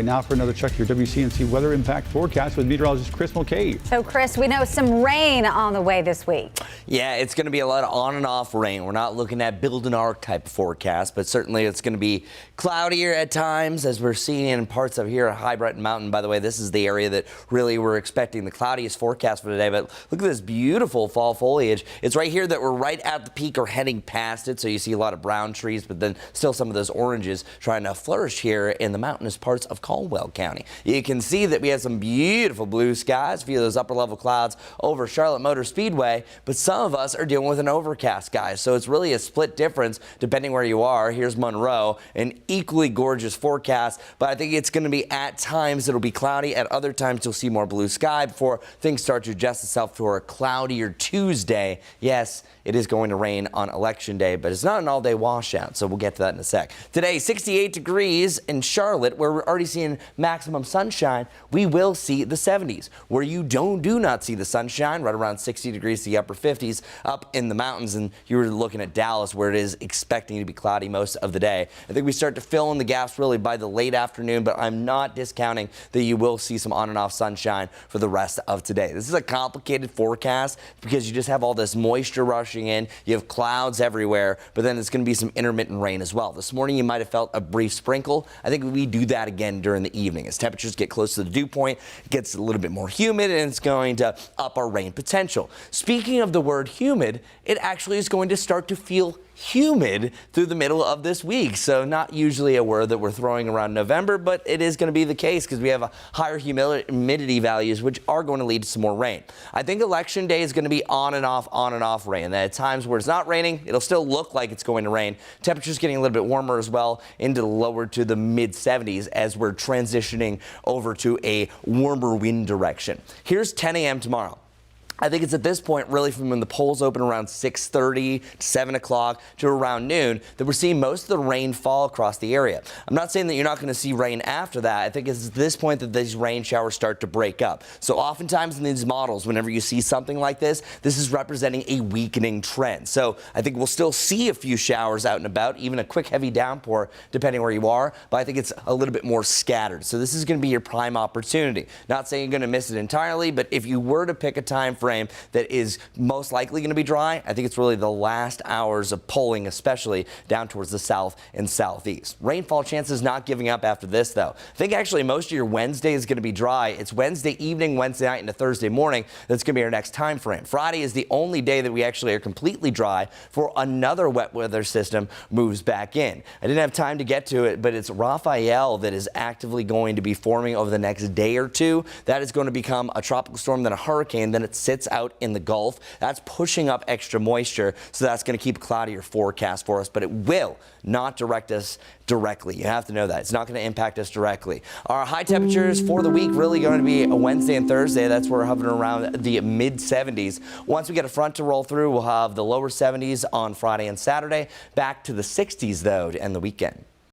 Now for another check, your WCNC weather impact forecast with meteorologist Chris Mulcahy. So, Chris, we know some rain on the way this week. Yeah, it's going to be a lot of on and off rain. We're not looking at build an arc type of forecast, but certainly it's going to be cloudier at times, as we're seeing in parts of here at High Breton Mountain. By the way, this is the area that really we're expecting the cloudiest forecast for today. But look at this beautiful fall foliage. It's right here that we're right at the peak or heading past it. So you see a lot of brown trees, but then still some of those oranges trying to flourish here in the mountainous parts of Caldwell County. You can see that we have some beautiful blue skies, a few of those upper level clouds over Charlotte Motor Speedway, but some of us are dealing with an overcast sky. So it's really a split difference depending where you are. Here's Monroe, an equally gorgeous forecast, but I think it's going to be at times it'll be cloudy. At other times you'll see more blue sky before things start to adjust itself for a cloudier Tuesday. Yes, it is going to rain on Election Day, but it's not an all-day washout, so we'll get to that in a sec. Today, 68 degrees in Charlotte, where we're already seeing maximum sunshine. We will see the 70s. Where you do not see the sunshine, right around 60 degrees to the upper 50s up in the mountains, and you're looking at Dallas, where it is expecting to be cloudy most of the day. I think we start to fill in the gaps really by the late afternoon, but I'm not discounting that you will see some on and off sunshine for the rest of today. This is a complicated forecast because you just have all this moisture rushing in. You have clouds everywhere, but then it's going to be some intermittent rain as well. This morning you might have felt a brief sprinkle. I think we do that again during the evening. As temperatures get close to the dew point, it gets a little bit more humid, and it's going to up our rain potential. Speaking of the word humid, it actually is going to start to feel humid through the middle of this week. So not usually a word that we're throwing around November, but it is going to be the case because we have a higher humidity values, which are going to lead to some more rain. I think Election Day is going to be on and off rain. At times where it's not raining, it'll still look like it's going to rain. Temperatures getting a little bit warmer as well, into the lower to the mid 70s as we're transitioning over to a warmer wind direction. Here's 10 a.m. tomorrow. I think it's at this point, really, from when the polls open around 6:30 to 7 o'clock to around noon, that we're seeing most of the rain fall across the area. I'm not saying that you're not going to see rain after that. I think it's at this point that these rain showers start to break up. So oftentimes in these models, whenever you see something like this is representing a weakening trend. So I think we'll still see a few showers out and about, even a quick heavy downpour, depending where you are. But I think it's a little bit more scattered. So this is going to be your prime opportunity. Not saying you're going to miss it entirely, but if you were to pick a time frame that is most likely going to be dry, I think it's really the last hours of polling, especially down towards the south and southeast. Rainfall chances not giving up after this, though. I think actually most of your Wednesday is going to be dry. It's Wednesday evening, Wednesday night, into Thursday morning that's going to be our next time frame. Friday is the only day that we actually are completely dry before another wet weather system moves back in. I didn't have time to get to it, but it's Raphael that is actively going to be forming over the next day or two. That is going to become a tropical storm, then a hurricane, then it sits out in the Gulf. That's pushing up extra moisture, so that's going to keep a cloudier forecast for us, but it will not direct us directly. You have to know that. It's not going to impact us directly. Our high temperatures for the week really going to be a Wednesday and Thursday. That's where we're hovering around the mid 70s. Once we get a front to roll through, we'll have the lower 70s on Friday and Saturday, back to the 60s though to end the weekend.